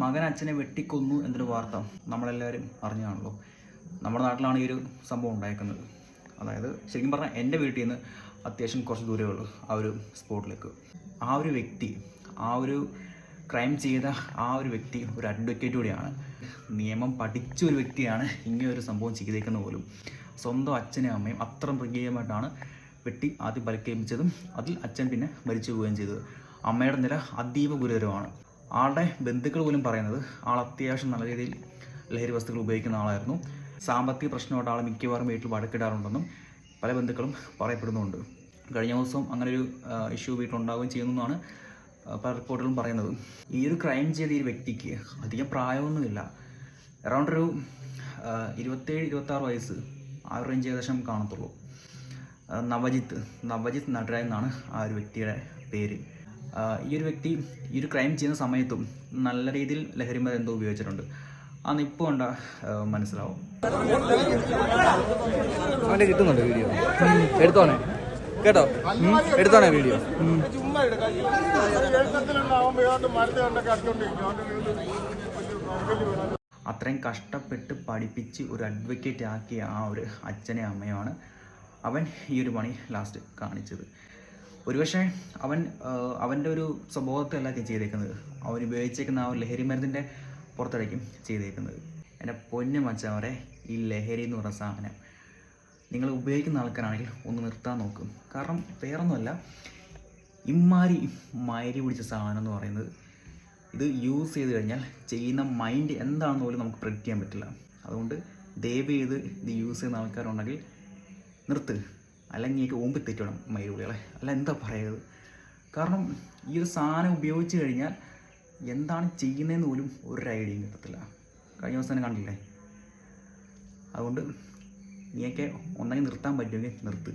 മകൻ അച്ഛനെ വെട്ടിക്കൊന്നു എന്നൊരു വാർത്ത നമ്മളെല്ലാവരും അറിഞ്ഞാണല്ലോ. നമ്മുടെ നാട്ടിലാണ് ഈ ഒരു സംഭവം ഉണ്ടായിരിക്കുന്നത്. അതായത് ശരിക്കും പറഞ്ഞാൽ എൻ്റെ വീട്ടിൽ നിന്ന് അത്യാവശ്യം കുറച്ച് ദൂരമേ ഉള്ളൂ ആ ഒരു സ്പോട്ടിലേക്ക്. ആ ഒരു വ്യക്തി, ആ ഒരു ക്രൈം ചെയ്ത ആ ഒരു വ്യക്തി ഒരു അഡ്വക്കേറ്റ് കൂടിയാണ്. നിയമം പഠിച്ച ഒരു വ്യക്തിയാണ് ഇങ്ങനെ ഒരു സംഭവം ചെയ്തേക്കുന്നത് പോലും. സ്വന്തം അച്ഛനും അമ്മയും അത്ര മൃഗീയമായിട്ടാണ് വെട്ടി ആദ്യം പരിക്കേൽപ്പിച്ചതും അതിൽ അച്ഛൻ പിന്നെ മരിച്ചു പോവുകയും ചെയ്തത്. അമ്മയുടെ നില അതീവ ഗുരുതരമാണ്. ആളുടെ ബന്ധുക്കൾ പോലും പറയുന്നത് ആൾ അത്യാവശ്യം നല്ല രീതിയിൽ ലഹരി വസ്തുക്കൾ ഉപയോഗിക്കുന്ന ആളായിരുന്നു. സാമ്പത്തിക പ്രശ്നമായിട്ട് ആൾ മിക്കവാറും വീട്ടിൽ വഴക്കിടാറുണ്ടെന്നും പല ബന്ധുക്കളും പറയപ്പെടുന്നുണ്ട്. കഴിഞ്ഞ ദിവസം അങ്ങനെ ഒരു ഇഷ്യൂ വീട്ടിലുണ്ടാവുകയും ചെയ്യുന്നതാണ് പല റിപ്പോർട്ടുകളും പറയുന്നത്. ഈ ഒരു ക്രൈം ചെയ്ത ഈ വ്യക്തിക്ക് അധികം പ്രായമൊന്നുമില്ല. അറൗണ്ട് ഒരു 27-26 വയസ്സ് ആ ഒരു റേഞ്ച് ഏകദേശം കാണത്തുള്ളൂ. നവജിത്ത് നടരാജ് എന്നാണ് ആ ഒരു വ്യക്തിയുടെ പേര്. ഈ ഒരു വ്യക്തി ഈ ഒരു ക്രൈം ചെയ്യുന്ന സമയത്തും നല്ല രീതിയിൽ ലഹരിമരുന്ന് എന്തോ ഉപയോഗിച്ചിട്ടുണ്ട്. അന്ന് ഇപ്പോൾ കണ്ട മനസ്സിലാവും. കിട്ടുന്നുണ്ട് വീഡിയോ, എടുത്തോണേ കേട്ടോ, എടുത്തോണേ വീഡിയോ. അത്രയും കഷ്ടപ്പെട്ട് പഠിപ്പിച്ച് ഒരു അഡ്വക്കേറ്റ് ആക്കിയ ആ ഒരു അച്ഛനെ അമ്മയാണ് അവൻ ഈ ഒരു പണി ലാസ്റ്റ് കാണിച്ചത്. ഒരുപക്ഷെ അവൻ്റെ ഒരു സ്വഭാവത്തെയല്ല ചെയ്തേക്കുന്നത്, അവൻ ഉപയോഗിച്ചേക്കുന്ന ആ ഒരു ലഹരി മരുന്നിൻ്റെ പുറത്തിടയ്ക്കും ചെയ്തേക്കുന്നത്. എൻ്റെ പൊന്നു മച്ചാവരെ, ഈ ലഹരി എന്ന് പറഞ്ഞ സാധനം നിങ്ങൾ ഉപയോഗിക്കുന്ന ആൾക്കാരാണെങ്കിൽ ഒന്ന് നിർത്താൻ നോക്കും. കാരണം വേറൊന്നുമല്ല, ഇമ്മാരി മയരി പിടിച്ച സാധനം എന്ന് പറയുന്നത് ഇത് യൂസ് ചെയ്ത് കഴിഞ്ഞാൽ ചെയ്യുന്ന മൈൻഡ് എന്താണെന്ന് പോലും നമുക്ക് പ്രെഡിക്റ്റ് ചെയ്യാൻ പറ്റില്ല. അതുകൊണ്ട് ദയവ് ചെയ്ത് ഇത് യൂസ് ചെയ്യുന്ന ആൾക്കാരുണ്ടെങ്കിൽ നിർത്ത്, അല്ലെങ്കിൽ എനിക്ക് ഓമ്പി തെറ്റണം മയിലുകളെ, അല്ല എന്താ പറയുന്നത്. കാരണം ഈ ഒരു സാധനം ഉപയോഗിച്ച് കഴിഞ്ഞാൽ എന്താണ് ചെയ്യുന്നതെന്ന് പോലും ഒരു ഐഡിയയും കിട്ടത്തില്ല. കഴിഞ്ഞ ദിവസം തന്നെ കണ്ടില്ലേ. അതുകൊണ്ട് നീയൊക്കെ ഒന്നെങ്കിൽ നിർത്താൻ പറ്റുമെങ്കിൽ നിർത്ത്.